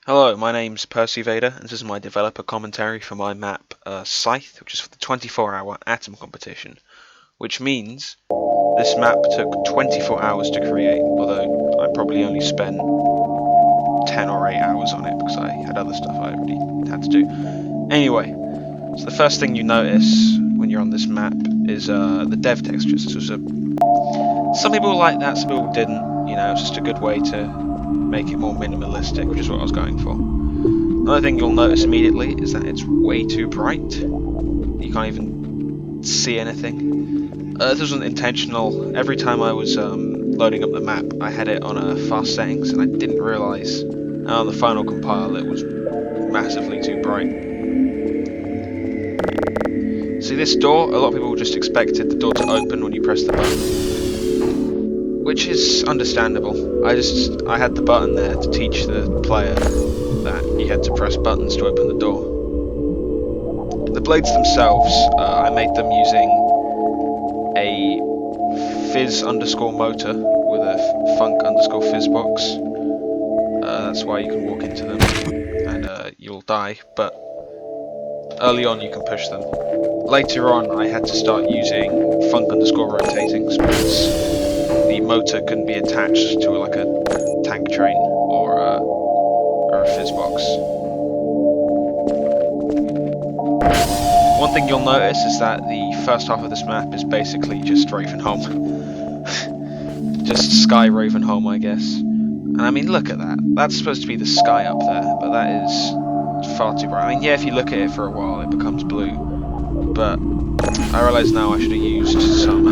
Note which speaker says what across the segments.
Speaker 1: Hello, my name's Percy Vader, and this is my developer commentary for my map Scythe, which is for the 24-hour Atom competition, which means this map took 24 hours to create, although I probably only spent 10 or 8 hours on it because I had other stuff I already had to do. Anyway, so the first thing you notice when you're on this map is the dev textures. Some people like that, some people didn't. You know, it's just a good way to make it more minimalistic, which is what I was going for. Another thing you'll notice immediately is that it's way too bright. You can't even see anything. This wasn't intentional. Every time I was loading up the map, I had it on fast settings, and I didn't realise on the final compile it was massively too bright. See this door? A lot of people just expected the door to open when you press the button, which is understandable. I had the button there to teach the player that you had to press buttons to open the door. The blades themselves, I made them using a fizz underscore motor with a funk underscore fizz box. That's why you can walk into them and you'll die, but early on you can push them. Later on I had to start using funk underscore rotating because the motor can be attached to like a tank train or a fizz box. One thing you'll notice is that the first half of this map is basically just Ravenholm. Just Sky Ravenholm, I guess. And I mean, look at that. That's supposed to be the sky up there, but that is far too bright. I mean, yeah, if you look at it for a while, it becomes blue. But I realise now I should have used some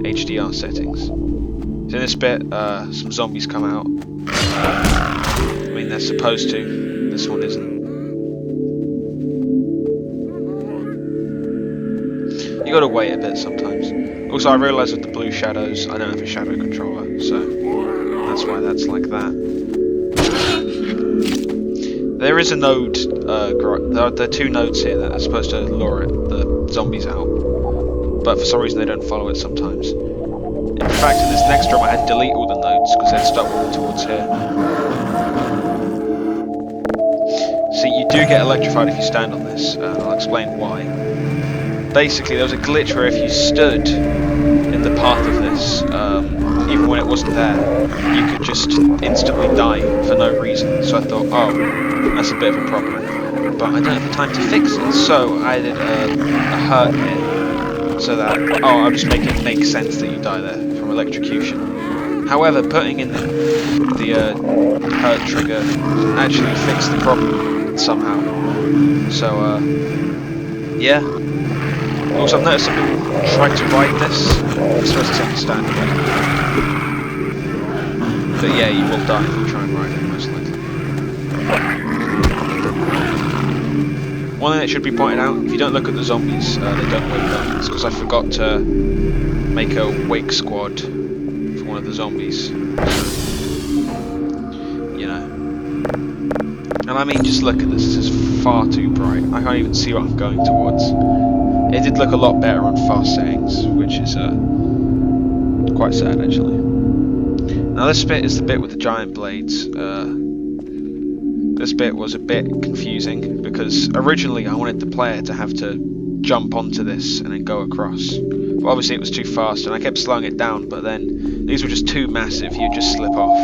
Speaker 1: HDR settings. So in this bit, some zombies come out. I mean, they're supposed to. This one isn't. You gotta wait a bit sometimes. Also, I realise with the blue shadows, I don't have a shadow controller, so that's why that's like that. There is a node, there are two nodes here that are supposed to lure the zombies out, but for some reason they don't follow it sometimes. In fact, in this next drum I had to delete all the nodes because they'd start walking towards here. See, you do get electrified if you stand on this, and I'll explain why. Basically, there was a glitch where if you stood in the path of this, even when it wasn't there, you could just instantly die for no reason. So I thought, oh, that's a bit of a problem. But I don't have the time to fix it, so I did a hurt hit, so that, oh, I'll just make it make sense that you die there from electrocution. However, putting in the hurt trigger actually fixed the problem somehow. So, yeah. Also, I've noticed some people try to ride this. It's supposed to take a stand away. But yeah, you will die if you try and ride it, most likely. One thing that should be pointed out, if you don't look at the zombies, they don't wake up. It's because I forgot to make a wake squad for one of the zombies. You know. And I mean, just look at this. This is far too bright. I can't even see what I'm going towards. It did look a lot better on fast settings, which is quite sad actually. Now this bit is the bit with the giant blades. This bit was a bit confusing because originally I wanted the player to have to jump onto this and then go across. But obviously it was too fast and I kept slowing it down, but then these were just too massive, you'd just slip off.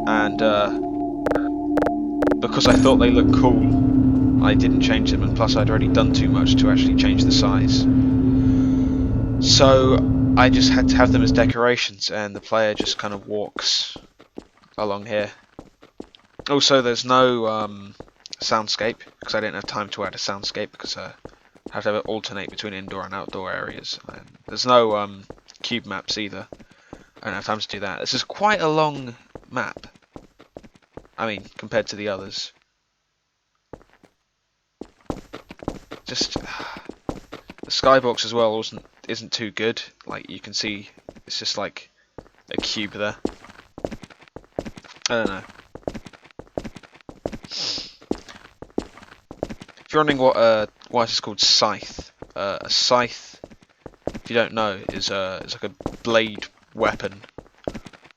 Speaker 1: And because I thought they looked cool, I didn't change them, and plus I'd already done too much to actually change the size. So I just had to have them as decorations, and the player just kind of walks along here. Also, there's no soundscape, because I didn't have time to add a soundscape, because I have to have it alternate between indoor and outdoor areas. And there's no cube maps either. I don't have time to do that. This is quite a long map. I mean, compared to the others. Just the skybox as well isn't too good. Like you can see, it's just like a cube there. I don't know. If you're wondering why it's called Scythe, a scythe, if you don't know, is like a blade weapon,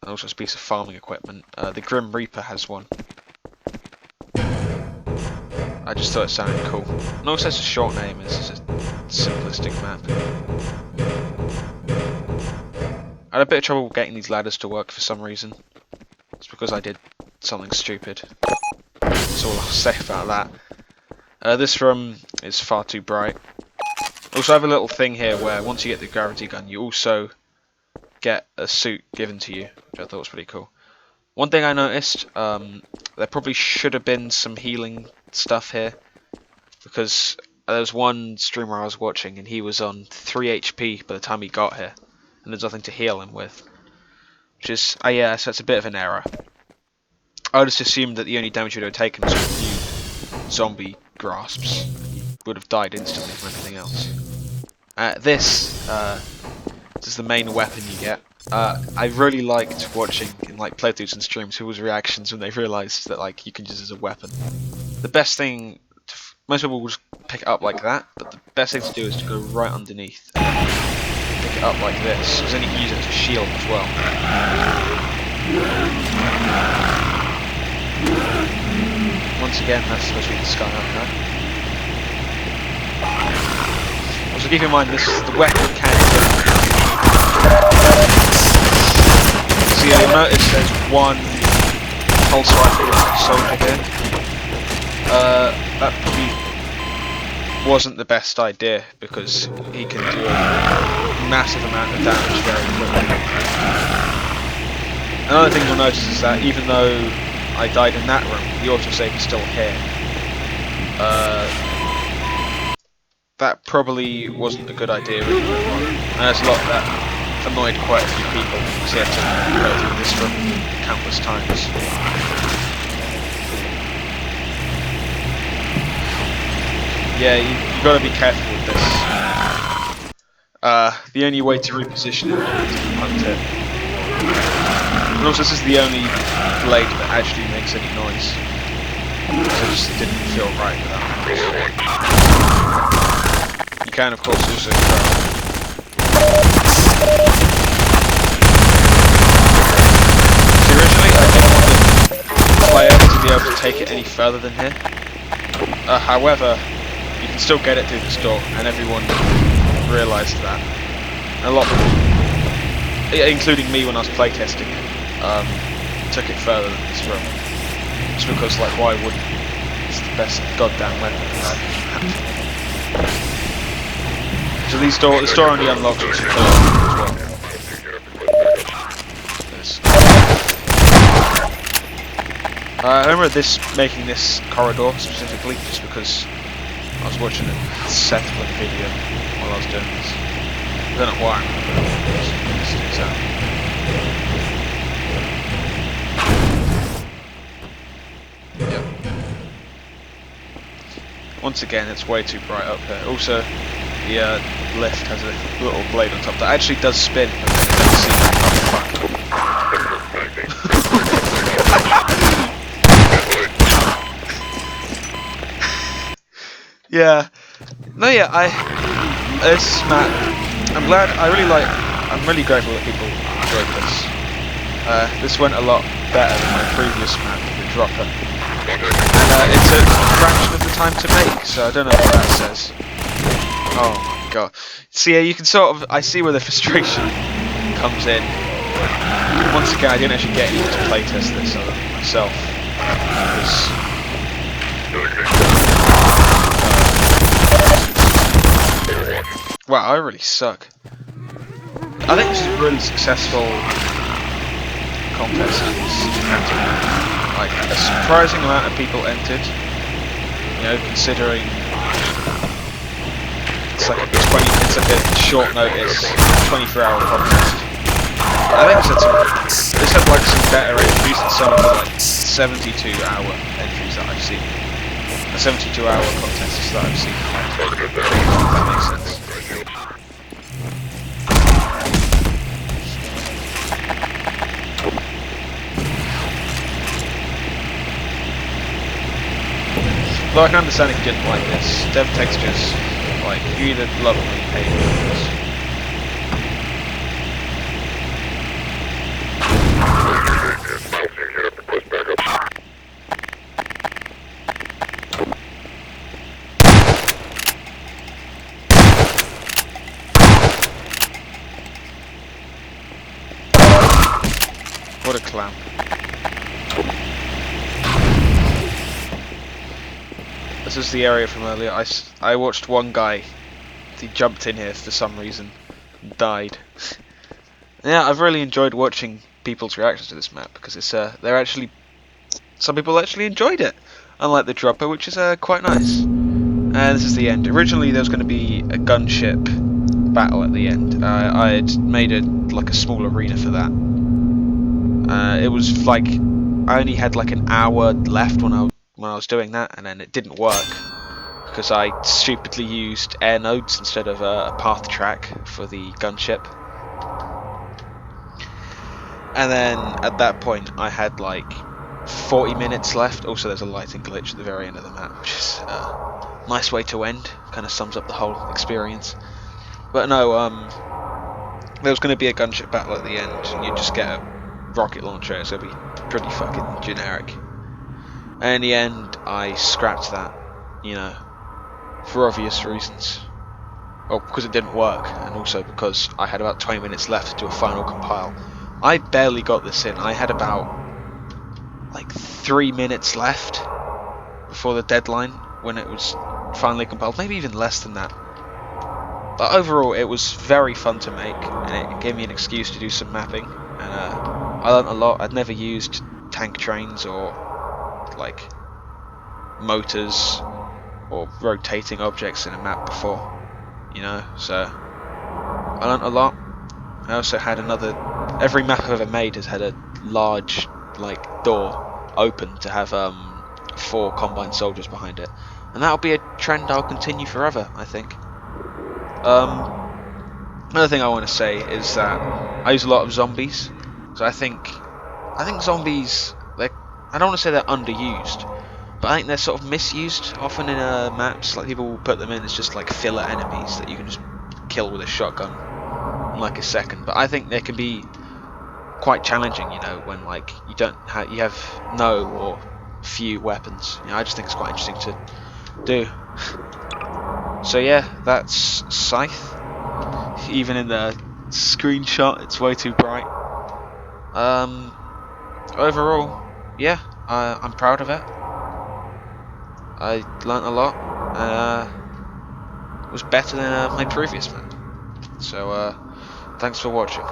Speaker 1: and also a piece of farming equipment. The Grim Reaper has one. I just thought it sounded cool. And also it's a short name, it's just a simplistic map. I had a bit of trouble getting these ladders to work for some reason. It's because I did something stupid. That's all I'll say about that. This room is far too bright. Also I have a little thing here where once you get the gravity gun you also get a suit given to you, which I thought was pretty cool. One thing I noticed, there probably should have been some healing stuff here, because there was one streamer I was watching and he was on 3 HP by the time he got here, and there's nothing to heal him with. Which is, yeah, so it's a bit of an error. I just assumed that the only damage you'd have taken was from a few zombie grasps. He would have died instantly from anything else. This is the main weapon you get. I really liked watching in like playthroughs and streams people's reactions when they realised that like you can use it as a weapon. The best thing, most people will just pick it up like that, but the best thing to do is to go right underneath and pick it up like this, because then you can use it as a shield as well. Once again, that's supposed to be the sky up there. Also keep in mind this the weapon can hit. So yeah, you'll notice there's one pulse rifle soldier here. That probably wasn't the best idea because he can do a massive amount of damage very quickly. Another thing you'll notice is that even though I died in that room, the autosave is still here. That probably wasn't a good idea in the long run. And there's a lot that annoyed quite a few people because they had to go through this room countless times. Yeah, you gotta be careful with this. The only way to reposition it is to hunt it. And also this is the only blade that actually makes any noise. So it just didn't feel right without noise. You can of course also throw. So originally I didn't want the player to be able to take it any further than here. However, you can still get it through this door, and everyone realised that. And a lot of people, including me when I was playtesting it, took it further than this room. Just because, like, why wouldn't you? It's the best goddamn weapon. So this door only unlocks once you kill it as well. I remember making this corridor specifically, just because I was watching a Scythe video while I was doing this. I don't know why I remember it, just sticks out. Yep. Once again, it's way too bright up here. Also, the lift has a little blade on top that actually does spin, but then you don't see that. Oh, fuck. Yeah, no, yeah, this map, I'm really grateful that people enjoyed this. This went a lot better than my previous map, the Dropper. And it took a fraction of the time to make, so I don't know what that says. Oh my god. So yeah, you can I see where the frustration comes in. Once again, I didn't actually get anyone to playtest this other than myself. Wow, I really suck. I think this is a really successful contest. Like, a surprising amount of people entered. You know, considering it's like a short notice, 24-hour contest. I think this had like some better entries than some of the like 72-hour entries that I've seen. The 72-hour contests that I've seen. If that makes sense. Though I can understand if you didn't like this. Dev textures, like, you either love them or you hate them. clown. This is the area from earlier. I watched one guy, he jumped in here for some reason, and died. Yeah, I've really enjoyed watching people's reactions to this map, because it's some people actually enjoyed it, unlike the dropper, which is quite nice. And this is the end. Originally there was going to be a gunship battle at the end. I had made like a small arena for that. It was like I only had like an hour left when I was doing that, and then it didn't work because I stupidly used air nodes instead of a path track for the gunship. And then at that point I had like 40 minutes left. Also there's a lighting glitch at the very end of the map, which is a nice way to end. Kind of sums up the whole experience. But no, there was going to be a gunship battle at the end, and you just get a rocket launcher. It's going to be pretty fucking generic. And in the end, I scrapped that, you know, for obvious reasons. Well, because it didn't work, and also because I had about 20 minutes left to do a final compile. I barely got this in. I had about like 3 minutes left before the deadline when it was finally compiled. Maybe even less than that. But overall, it was very fun to make, and it gave me an excuse to do some mapping. And I learnt a lot. I'd never used tank trains or like motors or rotating objects in a map before, you know. So I learnt a lot. I also had every map I've ever made has had a large like door open to have 4 combined soldiers behind it, and that'll be a trend I'll continue forever, I think. Another thing I want to say is that I use a lot of zombies, so I think zombies, I don't want to say they're underused, but I think they're sort of misused often in maps. Like people will put them in as just like filler enemies that you can just kill with a shotgun in like a second. But I think they can be quite challenging, you know, when like you have no or few weapons. You know, I just think it's quite interesting to do. So yeah, that's Scythe. Even in the screenshot, it's way too bright. Overall, yeah, I'm proud of it. I learnt a lot. It was better than my previous map. So, thanks for watching.